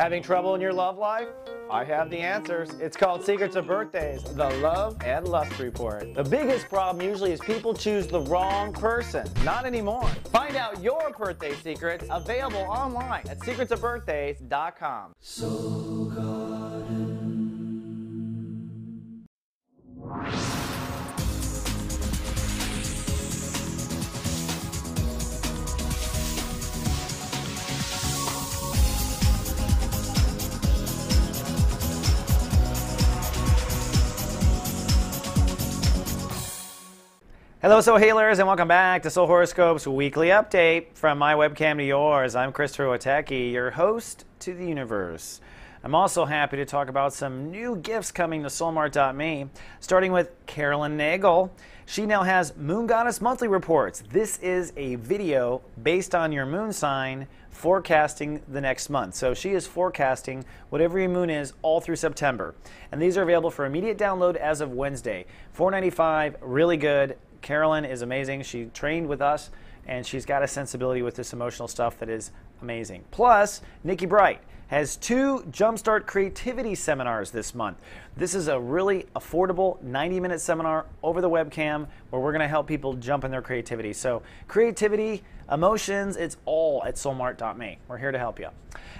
Having trouble in your love life? I have the answers. It's called Secrets of Birthdays, the Love and Lust Report. The biggest problem usually is people choose the wrong person. Not anymore. Find out your birthday secrets, available online at secretsofbirthdays.com. Hello Soul Healers, and welcome back to Soul Horoscopes Weekly Update. From my webcam to yours, I'm Witecki, your host to the universe. I'm also happy to talk about some new gifts coming to soulmart.me, starting with Carolyn Nagel. She now has Moon Goddess Monthly Reports. This is a video based on your moon sign forecasting the next month. So she is forecasting whatever your moon is all through September. And these are available for immediate download as of Wednesday. $4.95, really good. Carolyn is amazing. She trained with us, and she's got a sensibility with this emotional stuff that is amazing. Plus, Nikki Bright has 2 Jumpstart Creativity seminars this month. This is a really affordable 90-minute seminar over the webcam where we're going to help people jump in their creativity. So creativity, emotions, it's all at soulmart.me. We're here to help you.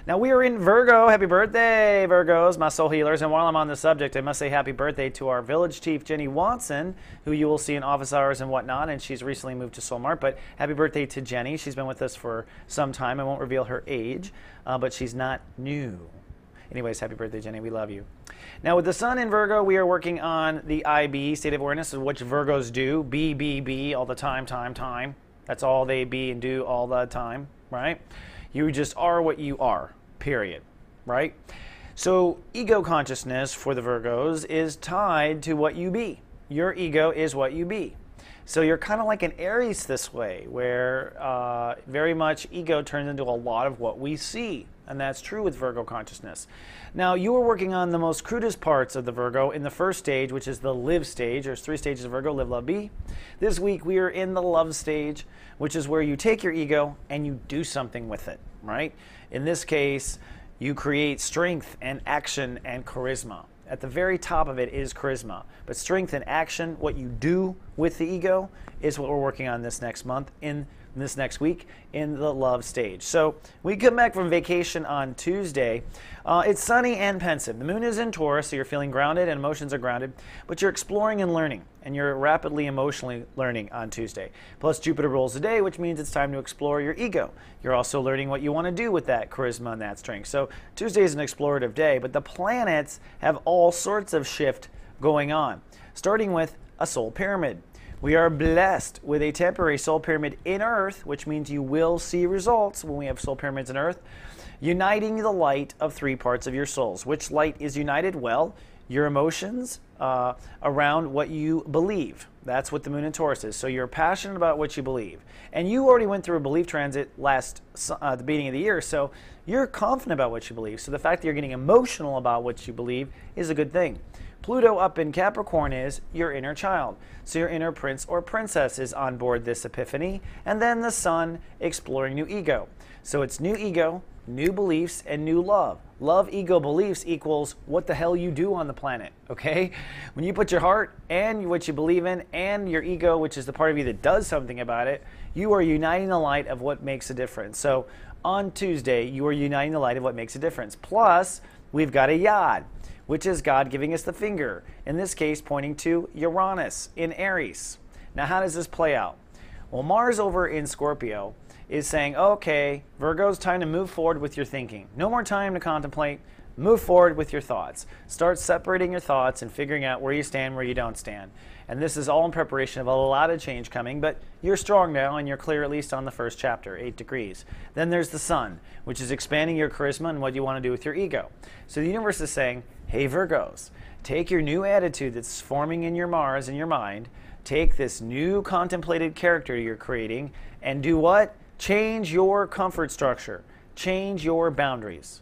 Now we are in Virgo. Happy birthday, Virgos, my soul healers. And while I'm on the subject, I must say happy birthday to our village chief, Jenny Watson, who you will see in office hours and whatnot. And she's recently moved to Soulmart. But happy birthday to Jenny. She's been with us for some time. I won't reveal her age, but she's not new. Anyways, happy birthday, Jenny. We love you. Now, with the sun in Virgo, we are working on the IB, state of awareness, of which Virgos do. B, all the time. That's all they be and do all the time, right? You just are what you are, period, right? So ego consciousness for the Virgos is tied to what you be. Your ego is what you be. So you're kind of like an Aries this way, where very much ego turns into a lot of what we see. And that's true with Virgo consciousness. Now, you are working on the most crudest parts of the Virgo in the first stage, which is the live stage. There's 3 stages of Virgo: live, love, be. This week, we are in the love stage, which is where you take your ego and you do something with it, right? In this case, you create strength and action and charisma. At the very top of it is charisma. But strength and action, what you do with the ego, is what we're working on this next month, in this next week, in the love stage. So we come back from vacation on Tuesday. It's sunny and pensive. The moon is in Taurus, so you're feeling grounded and emotions are grounded, but you're exploring and learning, and you're rapidly emotionally learning on Tuesday. Plus Jupiter rules the day, which means it's time to explore your ego. You're also learning what you want to do with that charisma and that strength. So Tuesday is an explorative day, but the planets have all sorts of shift going on, starting with a soul pyramid. We are blessed with a temporary soul pyramid in Earth, which means you will see results when we have soul pyramids in Earth, uniting the light of 3 parts of your souls. Which light is united? Well, your emotions around what you believe. That's what the moon in Taurus is. So you're passionate about what you believe. And you already went through a belief transit the beginning of the year, so you're confident about what you believe. So the fact that you're getting emotional about what you believe is a good thing. Pluto up in Capricorn is your inner child. So your inner prince or princess is on board this epiphany. And then the sun exploring new ego. So it's new ego, new beliefs, and new love. Love, ego, beliefs equals what the hell you do on the planet, okay? When you put your heart and what you believe in and your ego, which is the part of you that does something about it, you are uniting the light of what makes a difference. So on Tuesday, you are uniting the light of what makes a difference. Plus, we've got a Yod, which is God giving us the finger, in this case pointing to Uranus in Aries. Now, how does this play out? Well, Mars over in Scorpio is saying, okay, Virgo's time to move forward with your thinking. No more time to contemplate. Move forward with your thoughts. Start separating your thoughts and figuring out where you stand, where you don't stand. And this is all in preparation of a lot of change coming, but you're strong now and you're clear at least on the first chapter, 8 degrees. Then there's the sun, which is expanding your charisma and what you want to do with your ego. So the universe is saying, hey Virgos, take your new attitude that's forming in your Mars and your mind, take this new contemplated character you're creating, and do what? Change your comfort structure. Change your boundaries.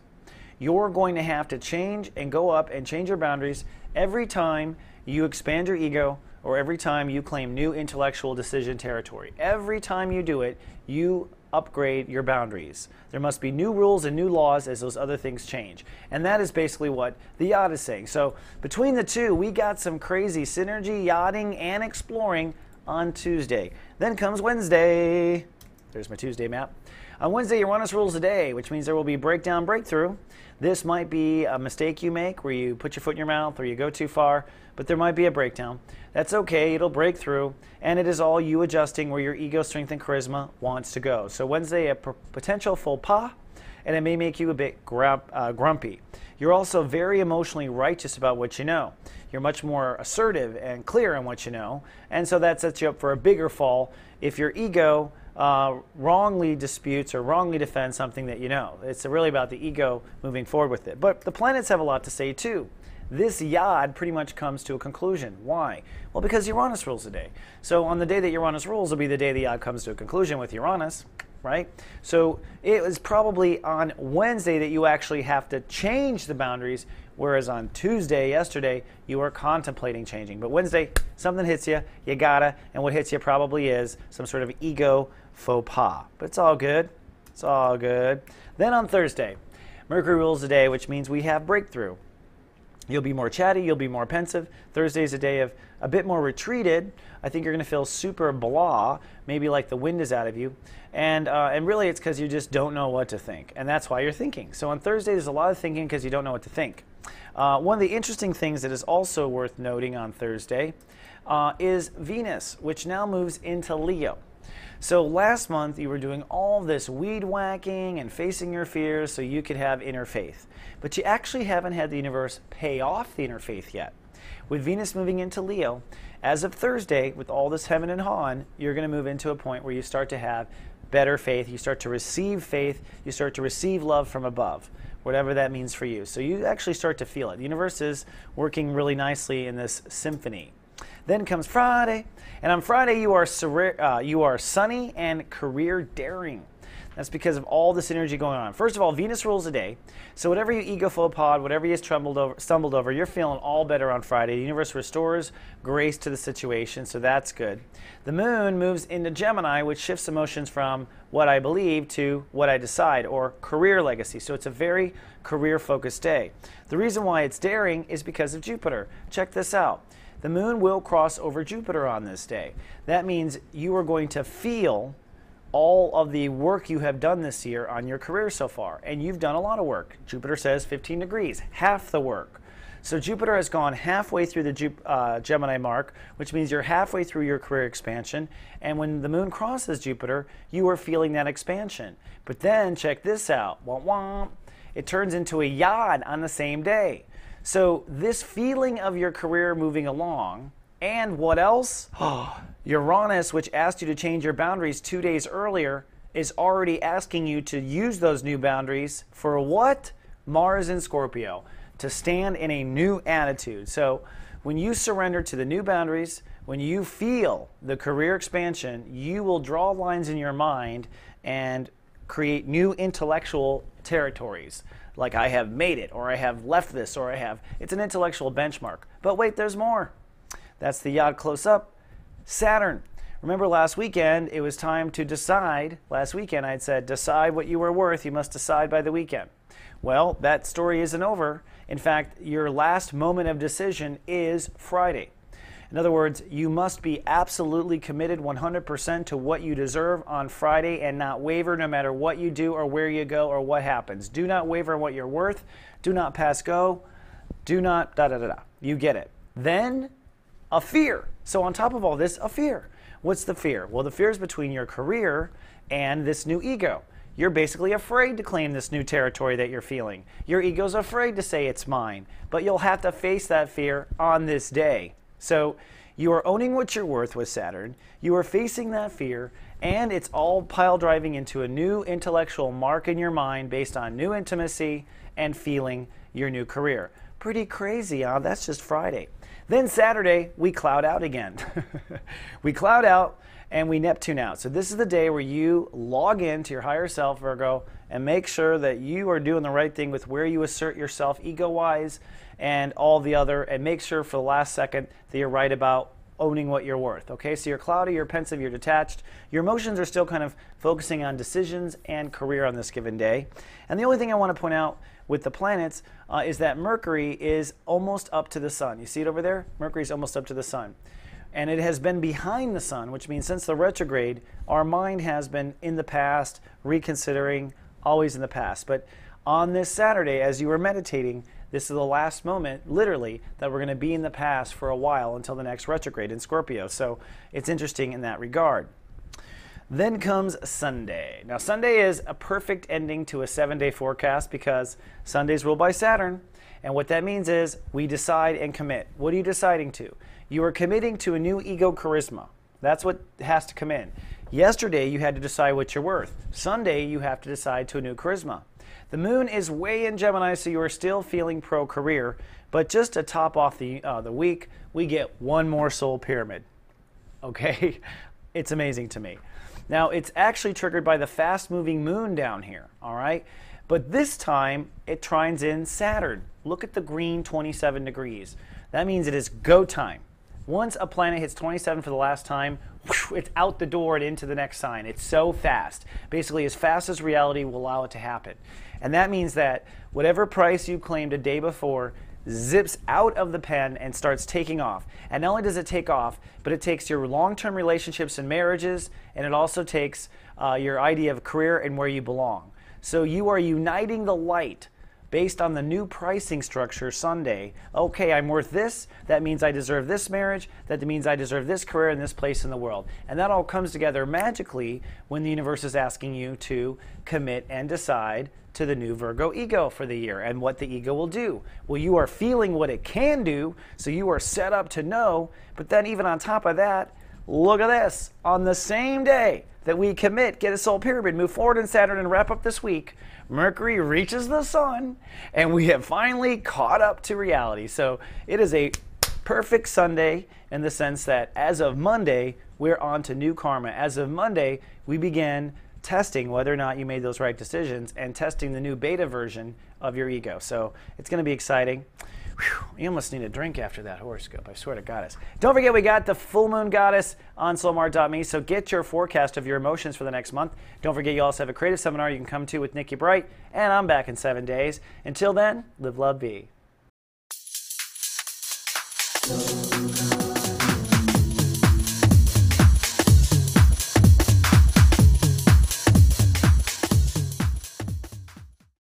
You're going to have to change and go up and change your boundaries every time you expand your ego or every time you claim new intellectual decision territory. Every time you do it, you upgrade your boundaries. There must be new rules and new laws as those other things change. And that is basically what the yacht is saying. So between the two, we got some crazy synergy, yachting, and exploring on Tuesday. Then comes Wednesday. There's my Tuesday map. On Wednesday, Uranus rules the day, which means there will be breakdown, breakthrough. This might be a mistake you make where you put your foot in your mouth or you go too far, but there might be a breakdown. That's okay, it'll break through, and it is all you adjusting where your ego, strength, and charisma wants to go. So Wednesday, a potential faux pas, and it may make you a bit grumpy. You're also very emotionally righteous about what you know. You're much more assertive and clear on what you know, and so that sets you up for a bigger fall if your ego wrongly disputes or wrongly defends something that you know. It's really about the ego moving forward with it. But the planets have a lot to say too. This yod pretty much comes to a conclusion. Why? Well, because Uranus rules the day. So on the day that Uranus rules will be the day the yod comes to a conclusion with Uranus, right? So it was probably on Wednesday that you actually have to change the boundaries, whereas on Tuesday, yesterday, you were contemplating changing. But Wednesday, something hits you, you gotta, and what hits you probably is some sort of ego faux pas. But it's all good. It's all good. Then on Thursday, Mercury rules the day, which means we have breakthrough. You'll be more chatty, you'll be more pensive. Thursday is a day of a bit more retreated. I think you're going to feel super blah, maybe like the wind is out of you. And really it's because you just don't know what to think. And that's why you're thinking. So on Thursday, there's a lot of thinking because you don't know what to think. One of the interesting things that is also worth noting on Thursday is Venus, which now moves into Leo. So last month you were doing all this weed whacking and facing your fears so you could have inner faith. But you actually haven't had the universe pay off the inner faith yet. With Venus moving into Leo, as of Thursday, with all this heaven and Han, you're going to move into a point where you start to have better faith, you start to receive faith, you start to receive love from above, whatever that means for you. So you actually start to feel it. The universe is working really nicely in this symphony. Then comes Friday, and on Friday you are sunny and career daring. That's because of all this energy going on. First of all, Venus rules the day, so whatever you ego faux pas, whatever you stumbled over, you're feeling all better on Friday. The universe restores grace to the situation, so that's good. The moon moves into Gemini, which shifts emotions from what I believe to what I decide, or career legacy. So it's a very career-focused day. The reason why it's daring is because of Jupiter. Check this out. The moon will cross over Jupiter on this day. That means you are going to feel all of the work you have done this year on your career so far. And you've done a lot of work. Jupiter says 15 degrees, half the work. So Jupiter has gone halfway through the Gemini mark, which means you're halfway through your career expansion. And when the moon crosses Jupiter, you are feeling that expansion. But then check this out. Womp womp. It turns into a yod on the same day. So this feeling of your career moving along, and what else? Uranus, which asked you to change your boundaries 2 days earlier, is already asking you to use those new boundaries for what? Mars in Scorpio, to stand in a new attitude. So when you surrender to the new boundaries, when you feel the career expansion, you will draw lines in your mind and create new intellectual territories. Like I have made it, or I have left this, or I have. It's an intellectual benchmark. But wait, there's more. That's the yod close up. Saturn. Remember last weekend, it was time to decide. Last weekend I had said, decide what you were worth. You must decide by the weekend. Well, that story isn't over. In fact, your last moment of decision is Friday. In other words, you must be absolutely committed 100% to what you deserve on Friday and not waver no matter what you do or where you go or what happens. Do not waver on what you're worth. Do not pass go. Do not da-da-da-da. You get it. Then, a fear. So on top of all this, a fear. What's the fear? Well, the fear is between your career and this new ego. You're basically afraid to claim this new territory that you're feeling. Your ego's afraid to say it's mine. But you'll have to face that fear on this day. So you are owning what you're worth with Saturn, you are facing that fear, and it's all pile driving into a new intellectual mark in your mind based on new intimacy and feeling your new career. Pretty crazy, huh? That's just Friday. Then Saturday, we cloud out again. We cloud out and we Neptune out. So this is the day where you log in to your higher self, Virgo, and make sure that you are doing the right thing with where you assert yourself ego-wise and all the other, and make sure for the last second that you're right about owning what you're worth. Okay, so you're cloudy, you're pensive, you're detached. Your emotions are still kind of focusing on decisions and career on this given day. And the only thing I want to point out with the planets is that Mercury is almost up to the sun. You see it over there? Mercury is almost up to the sun. And it has been behind the sun, which means since the retrograde, our mind has been in the past, reconsidering, always in the past. But on this Saturday, as you were meditating, this is the last moment, literally, that we're going to be in the past for a while until the next retrograde in Scorpio. So it's interesting in that regard. Then comes Sunday. Now, Sunday is a perfect ending to a 7-day forecast because Sunday's ruled by Saturn. And what that means is we decide and commit. What are you deciding to? You are committing to a new ego charisma. That's what has to come in. Yesterday, you had to decide what you're worth. Sunday, you have to decide to a new charisma. The moon is way in Gemini, so you are still feeling pro-career. But just to top off the week, we get one more soul pyramid. Okay? It's amazing to me. Now, it's actually triggered by the fast-moving moon down here, all right? But this time, it trines in Saturn. Look at the green 27 degrees. That means it is go time. Once a planet hits 27 for the last time, it's out the door and into the next sign. It's so fast. Basically, as fast as reality will allow it to happen. And that means that whatever price you claimed a day before zips out of the pen and starts taking off. And not only does it take off, but it takes your long-term relationships and marriages, and it also takes your idea of career and where you belong. So you are uniting the light based on the new pricing structure Sunday. Okay, I'm worth this. That means I deserve this marriage. That means I deserve this career and this place in the world. And that all comes together magically when the universe is asking you to commit and decide to the new Virgo ego for the year and what the ego will do. Well, you are feeling what it can do, so you are set up to know. But then even on top of that, look at this. On the same day that we commit, get a soul pyramid, move forward in Saturn and wrap up this week, Mercury reaches the sun, and we have finally caught up to reality. So it is a perfect Sunday in the sense that as of Monday, we're on to new karma. As of Monday, we begin testing whether or not you made those right decisions and testing the new beta version of your ego. So it's going to be exciting. Whew, you almost need a drink after that horoscope, I swear to Goddess. Don't forget, we got the full moon goddess on soulmart.me, so get your forecast of your emotions for the next month. Don't forget, you also have a creative seminar you can come to with Nikki Bright, and I'm back in 7 days. Until then, live, love, be.